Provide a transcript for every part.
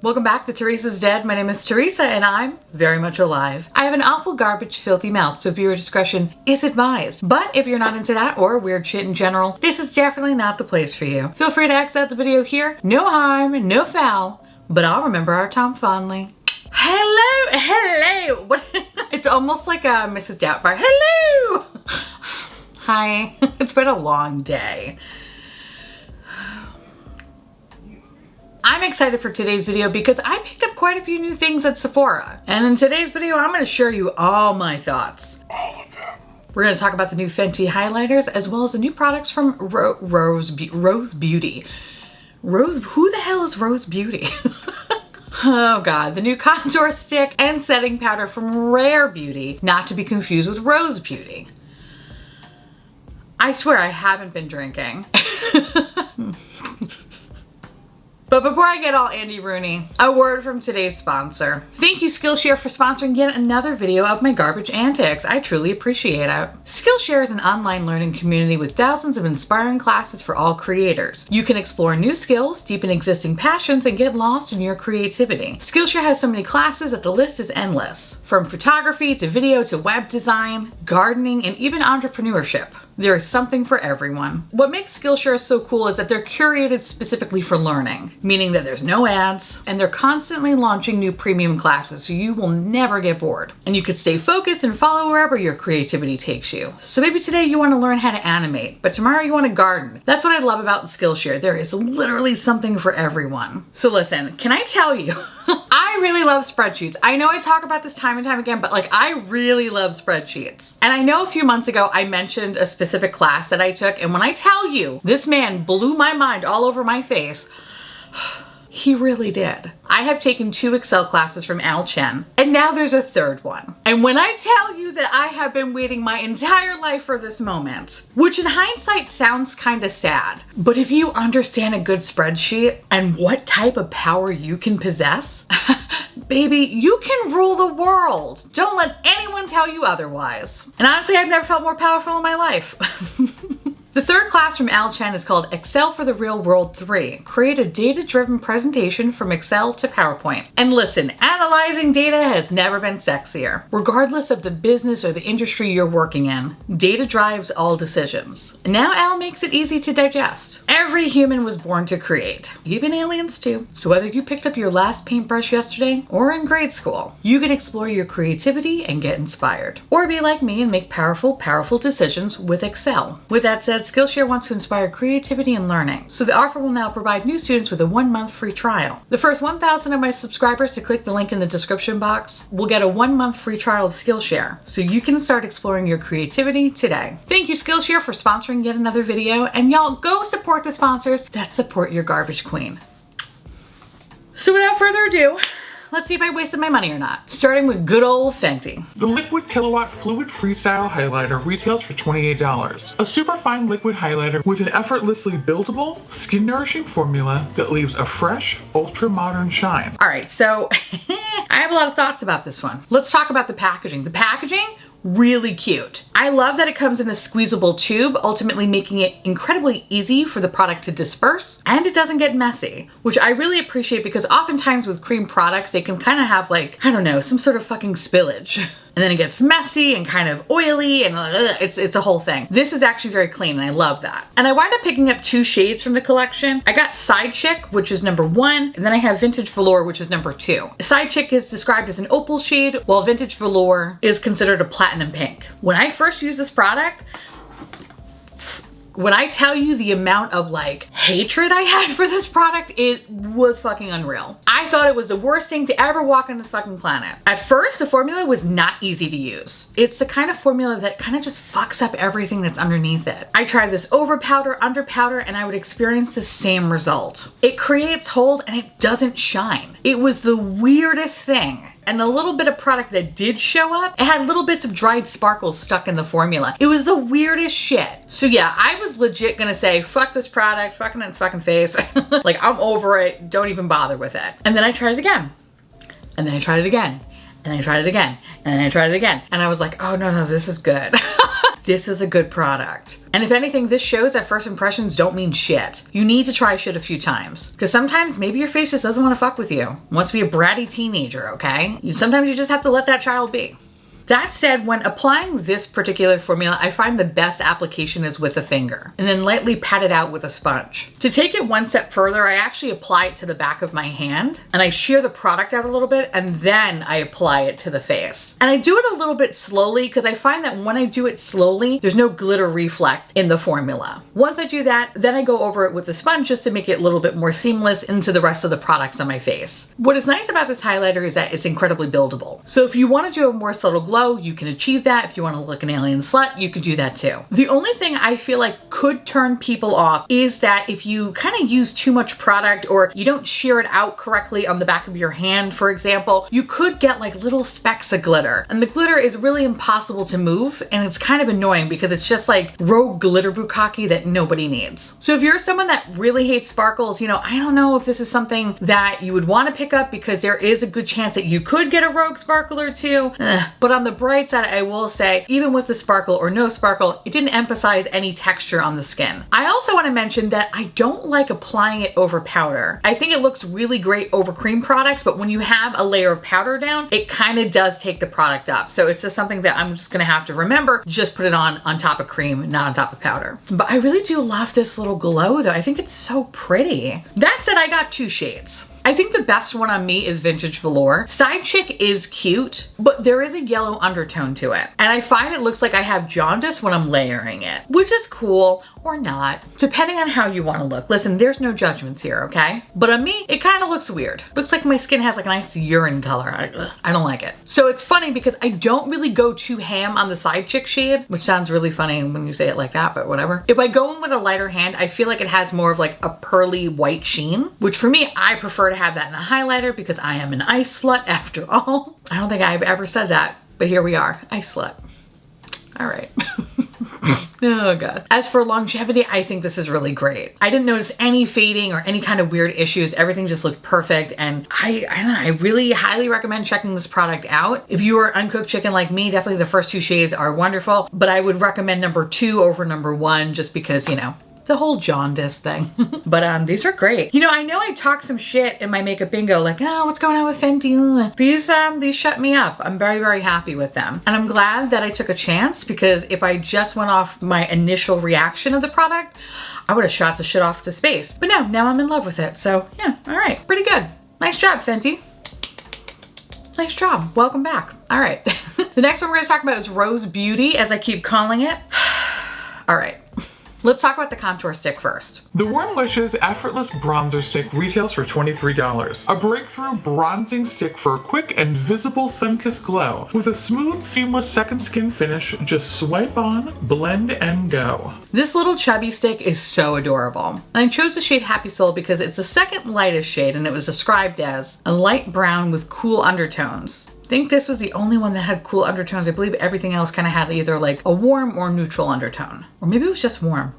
Welcome back to Teresa's Dead. My name is Teresa and I'm very much alive. I have an awful garbage filthy mouth, so viewer discretion is advised. But if you're not into that or weird shit in general, this is definitely not the place for you. Feel free to exit out the video here. No harm, no foul, but I'll remember our time fondly. Hello. What? It's almost like a Mrs. Doubtfire. Hello. Hi. It's been a long day. I'm excited for today's video because I picked up quite a few new things at Sephora. And in today's video, I'm gonna share you all my thoughts. All of them. We're gonna talk about the new Fenty highlighters as well as the new products from Rose Beauty. Who the hell is Rose Beauty? Oh God, the new contour stick and setting powder from Rare Beauty, not to be confused with Rose Beauty. I swear I haven't been drinking. But before I get all Andy Rooney, a word from today's sponsor. Thank you Skillshare for sponsoring yet another video of my garbage antics. I truly appreciate it. Skillshare is an online learning community with thousands of inspiring classes for all creators. You can explore new skills, deepen existing passions, and get lost in your creativity. Skillshare has so many classes that the list is endless. From photography to video to web design, gardening, and even entrepreneurship. There is something for everyone. What makes Skillshare so cool is that they're curated specifically for learning, meaning that there's no ads, and they're constantly launching new premium classes so you will never get bored. And you can stay focused and follow wherever your creativity takes you. So maybe today you want to learn how to animate, but tomorrow you want to garden. That's what I love about Skillshare. There is literally something for everyone. So listen, can I tell you, I really love spreadsheets. I know I talk about this time and time again, but like I really love spreadsheets. And I know a few months ago I mentioned a specific class that I took, and when I tell you this man blew my mind all over my face, he really did. I have taken 2 Excel classes from Al Chen, and now there's a 3rd one. And when I tell you that I have been waiting my entire life for this moment, which in hindsight sounds kind of sad, but if you understand a good spreadsheet and what type of power you can possess, baby, you can rule the world. Don't let anyone tell you otherwise. And honestly, I've never felt more powerful in my life. The 3rd class from Al Chen is called Excel for the Real World 3. Create a data-driven presentation from Excel to PowerPoint. And listen, analyzing data has never been sexier. Regardless of the business or the industry you're working in, data drives all decisions. And now Al makes it easy to digest. Every human was born to create, even aliens too. So whether you picked up your last paintbrush yesterday or in grade school, you can explore your creativity and get inspired. Or be like me and make powerful decisions with Excel. With that said, Skillshare wants to inspire creativity and learning, so the offer will now provide new students with a 1-month free trial. The first 1,000 of my subscribers to click the link in the description box will get a 1-month free trial of Skillshare, so you can start exploring your creativity today. Thank you Skillshare for sponsoring yet another video, and y'all go support the sponsors that support your garbage queen. So without further ado, let's see if I wasted my money or not. Starting with good old Fenty. The Liquid Kilowatt Fluid Freestyle Highlighter retails for $28. A super fine liquid highlighter with an effortlessly buildable, skin nourishing formula that leaves a fresh, ultra modern shine. All right, so I have a lot of thoughts about this one. Let's talk about the packaging. The packaging, really cute. I love that it comes in a squeezable tube, ultimately making it incredibly easy for the product to disperse, and it doesn't get messy, which I really appreciate because oftentimes with cream products, they can kind of have like, I don't know, some sort of fucking spillage. And then it gets messy and kind of oily and it's a whole thing. This is actually very clean and I love that. And I wound up picking up 2 shades from the collection. I got Side Chick, which is number 1, and then I have Vintage Velour, which is number 2. Side Chick is described as an opal shade, while Vintage Velour is considered a platinum pink. When I first used this product, when I tell you the amount of like hatred I had for this product, it was fucking unreal. I thought it was the worst thing to ever walk on this fucking planet. At first, the formula was not easy to use. It's the kind of formula that kind of just fucks up everything that's underneath it. I tried this over powder, under powder, and I would experience the same result. It creates hold and it doesn't shine. It was the weirdest thing. And the little bit of product that did show up, it had little bits of dried sparkles stuck in the formula. It was the weirdest shit. So yeah, I was legit gonna say, fuck this product, fucking in its fucking face. Like, I'm over it, don't even bother with it. And then I tried it again. And then I tried it again. And I tried it again. And I tried it again. And I was like, oh no, this is good. this is a good product. And if anything, this shows that first impressions don't mean shit. You need to try shit a few times. Because sometimes maybe your face just doesn't want to fuck with you. Wants to be a bratty teenager, okay? Sometimes you just have to let that child be. That said, when applying this particular formula, I find the best application is with a finger and then lightly pat it out with a sponge. To take it one step further, I actually apply it to the back of my hand and I shear the product out a little bit and then I apply it to the face. And I do it a little bit slowly because I find that when I do it slowly, there's no glitter reflect in the formula. Once I do that, then I go over it with a sponge just to make it a little bit more seamless into the rest of the products on my face. What is nice about this highlighter is that it's incredibly buildable. So if you want to do a more subtle glow, you can achieve that. If you want to look an alien slut, you can do that too. The only thing I feel like could turn people off is that if you kind of use too much product or you don't shear it out correctly on the back of your hand, for example, you could get like little specks of glitter. And the glitter is really impossible to move and it's kind of annoying because it's just like rogue glitter bukkake that nobody needs. So if you're someone that really hates sparkles, you know, I don't know if this is something that you would want to pick up because there is a good chance that you could get a rogue sparkle or two. But on the bright side, I will say, even with the sparkle or no sparkle, it didn't emphasize any texture on the skin. I also want to mention that I don't like applying it over powder. I think it looks really great over cream products, but when you have a layer of powder down, it kind of does take the product up. So it's just something that I'm just gonna have to remember, just put it on top of cream, not on top of powder. But I really do love this little glow though. I think it's so pretty. That said, I got 2 shades. I think the best one on me is Vintage Velour. Side Chick is cute, but there is a yellow undertone to it. And I find it looks like I have jaundice when I'm layering it, which is cool or not, depending on how you want to look. Listen, there's no judgments here, okay? But on me, it kind of looks weird. Looks like my skin has like a nice urine color. I don't like it. So it's funny because I don't really go too ham on the Side Chick shade, which sounds really funny when you say it like that, but whatever. If I go in with a lighter hand, I feel like it has more of like a pearly white sheen, which for me, I prefer to have that in a highlighter because I am an ice slut after all. I don't think I've ever said that, but here we are, ice slut. All right. Oh God. As for longevity, I think this is really great. I didn't notice any fading or any kind of weird issues. Everything just looked perfect. And I don't know, I really highly recommend checking this product out. If you are uncooked chicken like me, definitely the first 2 shades are wonderful, but I would recommend number 2 over number 1 just because, you know, the whole jaundice thing. But these are great. You know, I know I talked some shit in my makeup bingo, like, oh, what's going on with Fenty? These shut me up. I'm very, very happy with them. And I'm glad that I took a chance because if I just went off my initial reaction of the product, I would have shot the shit off to space. But no, now I'm in love with it. So yeah, all right, pretty good. Nice job, Fenty. Nice job. Welcome back. All right. The next one we're gonna talk about is Rose Beauty, as I keep calling it. All right. Let's talk about the contour stick first. The Warmlicious Effortless Bronzer Stick retails for $23. A breakthrough bronzing stick for a quick and visible sun-kissed glow. With a smooth, seamless second skin finish, just swipe on, blend, and go. This little chubby stick is so adorable. And I chose the shade Happy Soul because it's the second lightest shade and it was described as a light brown with cool undertones. I think this was the only one that had cool undertones. I believe everything else kind of had either like a warm or neutral undertone. Or maybe it was just warm.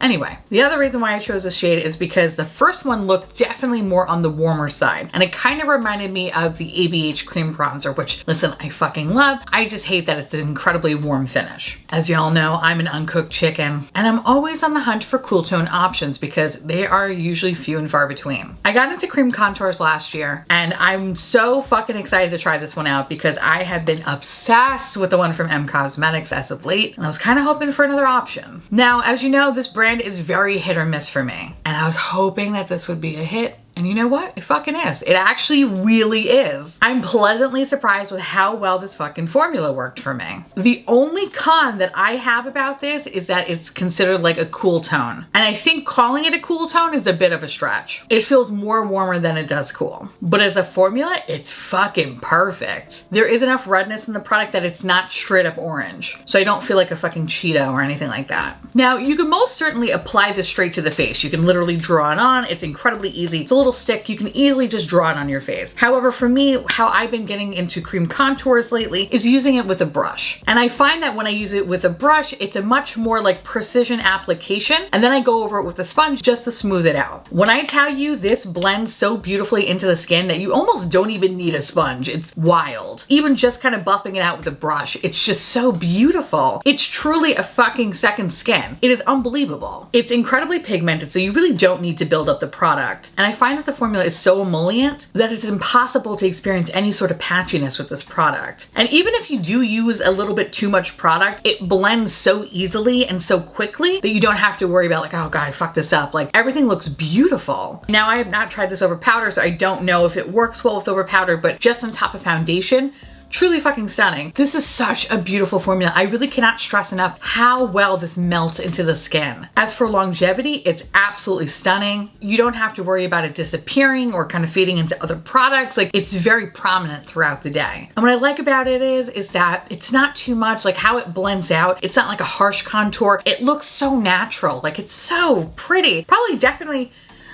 Anyway, the other reason why I chose this shade is because the first one looked definitely more on the warmer side. And it kind of reminded me of the ABH cream bronzer, which, listen, I fucking love. I just hate that it's an incredibly warm finish. As y'all know, I'm an uncooked chicken and I'm always on the hunt for cool tone options because they are usually few and far between. I got into cream contours last year and I'm so fucking excited to try this one out because I have been obsessed with the one from M Cosmetics as of late and I was kind of hoping for another option. Now, as you know, this brand is very hit or miss for me. And I was hoping that this would be a hit. And you know what? It fucking is. It actually really is. I'm pleasantly surprised with how well this fucking formula worked for me. The only con that I have about this is that it's considered like a cool tone. And I think calling it a cool tone is a bit of a stretch. It feels more warmer than it does cool. But as a formula, it's fucking perfect. There is enough redness in the product that it's not straight up orange. So I don't feel like a fucking Cheeto or anything like that. Now, you can most certainly apply this straight to the face. You can literally draw it on. It's incredibly easy. It's a little little stick, you can easily just draw it on your face. However, for me, how I've been getting into cream contours lately is using it with a brush. And I find that when I use it with a brush, it's a much more like precision application. And then I go over it with a sponge just to smooth it out. When I tell you this blends so beautifully into the skin that you almost don't even need a sponge. It's wild. Even just kind of buffing it out with a brush, it's just so beautiful. It's truly a fucking second skin. It is unbelievable. It's incredibly pigmented, so you really don't need to build up the product. And I find that the formula is so emollient that it's impossible to experience any sort of patchiness with this product. And even if you do use a little bit too much product, it blends so easily and so quickly that you don't have to worry about like, oh God, I fucked this up. Like everything looks beautiful. Now I have not tried this over powder, so I don't know if it works well with over powder, but just on top of foundation, truly fucking stunning. This is such a beautiful formula. I really cannot stress enough how well this melts into the skin. As for longevity, it's absolutely stunning. You don't have to worry about it disappearing or kind of fading into other products. Like it's very prominent throughout the day. And what I like about it is that it's not too much, like how it blends out. It's not like a harsh contour. It looks so natural. Like it's so pretty. Probably definitely,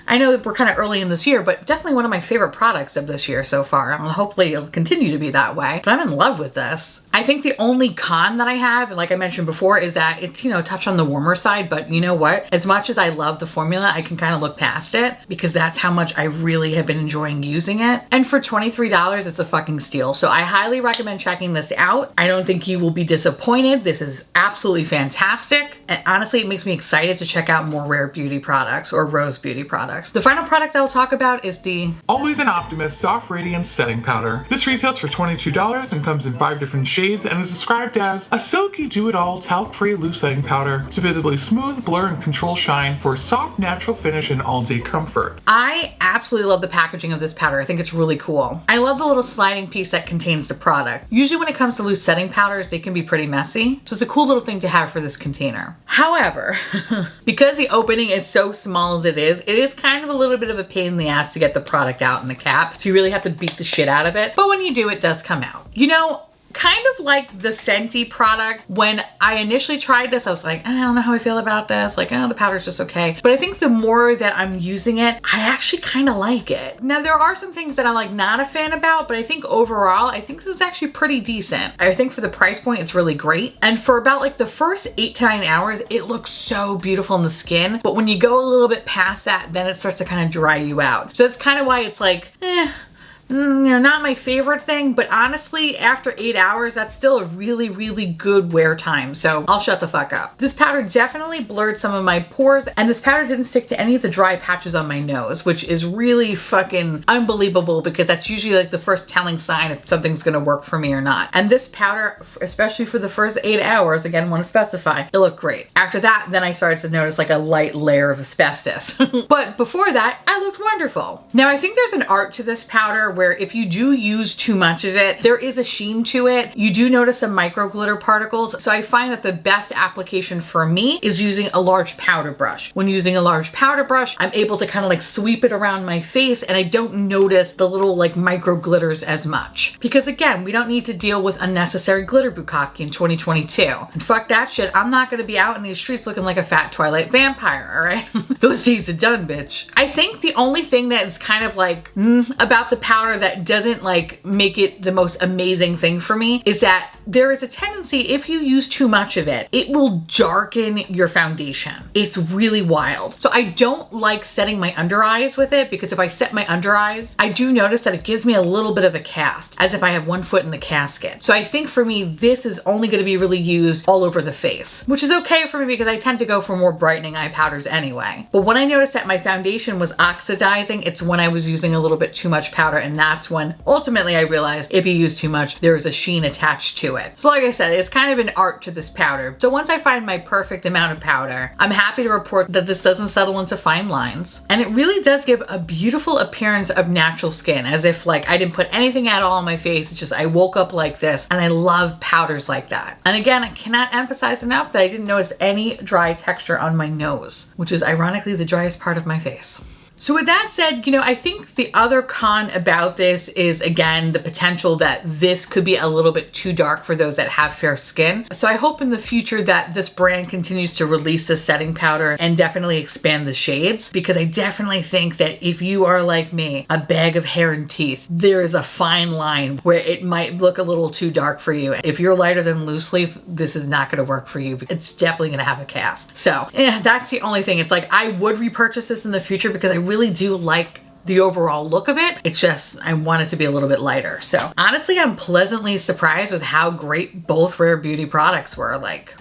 I know that we're kind of early in this year, but definitely one of my favorite products of this year so far. And hopefully it'll continue to be that way. But I'm in love with this. I think the only con that I have, like I mentioned before, is that it's, you know, a touch on the warmer side, but you know what? As much as I love the formula, I can kind of look past it because that's how much I really have been enjoying using it. And for $23, it's a fucking steal. So I highly recommend checking this out. I don't think you will be disappointed. This is absolutely fantastic. And honestly, it makes me excited to check out more Rare Beauty products or Rose Beauty products. The final product I'll talk about is the Always an Optimist Soft Radiance Setting Powder. This retails for $22 and comes in 5 different shades and is described as a silky do-it-all talc-free loose setting powder to visibly smooth, blur, and control shine for a soft, natural finish and all-day comfort. I absolutely love the packaging of this powder. I think it's really cool. I love the little sliding piece that contains the product. Usually when it comes to loose setting powders, they can be pretty messy. So it's a cool little thing to have for this container. However, because the opening is so small as it is kind of a little bit of a pain in the ass to get the product out in the cap. So you really have to beat the shit out of it. But when you do, it does come out. You know, kind of like the Fenty product, when I initially tried this, I was like, I don't know how I feel about this. Like, oh, the powder's just okay. But I think the more that I'm using it, I actually kind of like it. Now, there are some things that I'm like not a fan about, but I think overall, I think this is actually pretty decent. I think for the price point, it's really great. And for about like the first 8 to 9 hours, it looks so beautiful in the skin. But when you go a little bit past that, then it starts to kind of dry you out. So that's kind of why it's like, you know, not my favorite thing, but honestly, after 8 hours, that's still a really, really good wear time. So I'll shut the fuck up. This powder definitely blurred some of my pores, and this powder didn't stick to any of the dry patches on my nose, which is really fucking unbelievable because that's usually like the first telling sign if something's gonna work for me or not. And this powder, especially for the first 8 hours, again, want to specify, it looked great. After that, then I started to notice like a light layer of asbestos. But before that, I looked wonderful. Now, I think there's an art to this powder where if you do use too much of it, there is a sheen to it. You do notice some micro glitter particles. So I find that the best application for me is using a large powder brush. When using a large powder brush, I'm able to kind of like sweep it around my face and I don't notice the little like micro glitters as much. Because again, we don't need to deal with unnecessary glitter bukkake in 2022. And fuck that shit. I'm not gonna be out in these streets looking like a fat Twilight vampire, all right? Those days are done, bitch. I think the only thing that is kind of like about the powder that doesn't like make it the most amazing thing for me is that there is a tendency, if you use too much of it, it will darken your foundation. It's really wild. So I don't like setting my under eyes with it because if I set my under eyes, I do notice that it gives me a little bit of a cast, as if I have one foot in the casket. So I think for me, this is only going to be really used all over the face, which is okay for me because I tend to go for more brightening eye powders anyway. But when I noticed that my foundation was oxidizing, it's when I was using a little bit too much powder, and that's when ultimately I realized if you use too much, there is a sheen attached to it. So like I said, it's kind of an art to this powder. So once I find my perfect amount of powder, I'm happy to report that this doesn't settle into fine lines. And it really does give a beautiful appearance of natural skin, as if like I didn't put anything at all on my face. It's just I woke up like this, and I love powders like that. And again, I cannot emphasize enough that I didn't notice any dry texture on my nose, which is ironically the driest part of my face. So with that said, you know, I think the other con about this is, again, the potential that this could be a little bit too dark for those that have fair skin. So I hope in the future that this brand continues to release the setting powder and definitely expand the shades, because I definitely think that if you are like me, a bag of hair and teeth, there is a fine line where it might look a little too dark for you. If you're lighter than loose leaf, this is not going to work for you. It's definitely going to have a cast. So yeah, that's the only thing. It's like I would repurchase this in the future because I really do like the overall look of it. It's just, I want it to be a little bit lighter. So honestly, I'm pleasantly surprised with how great both Rare Beauty products were. Like,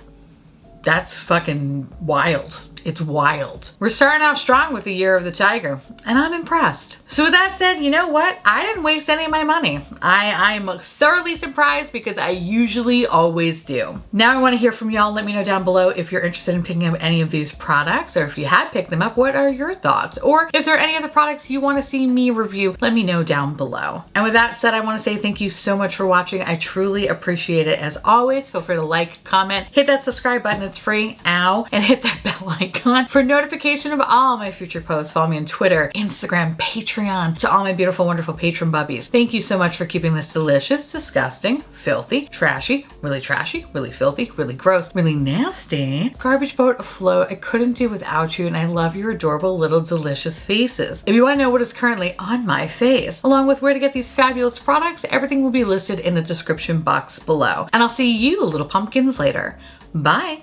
that's fucking wild. It's wild. We're starting off strong with the Year of the Tiger, and I'm impressed. So with that said, you know what? I didn't waste any of my money. I'm thoroughly surprised because I usually always do. Now I want to hear from y'all. Let me know down below if you're interested in picking up any of these products, or if you had picked them up, what are your thoughts? Or if there are any other products you want to see me review, let me know down below. And with that said, I want to say thank you so much for watching. I truly appreciate it. As always, feel free to like, comment, hit that subscribe button. It's free. Ow. And hit that bell icon for notification of all my future posts. Follow me on Twitter, Instagram, Patreon, to all my beautiful, wonderful patron bubbies. Thank you so much for keeping this delicious, disgusting, filthy, trashy, really filthy, really gross, really nasty garbage boat afloat. I couldn't do without you, and I love your adorable little delicious faces. If you want to know what is currently on my face, along with where to get these fabulous products, everything will be listed in the description box below. And I'll see you little pumpkins later. Bye.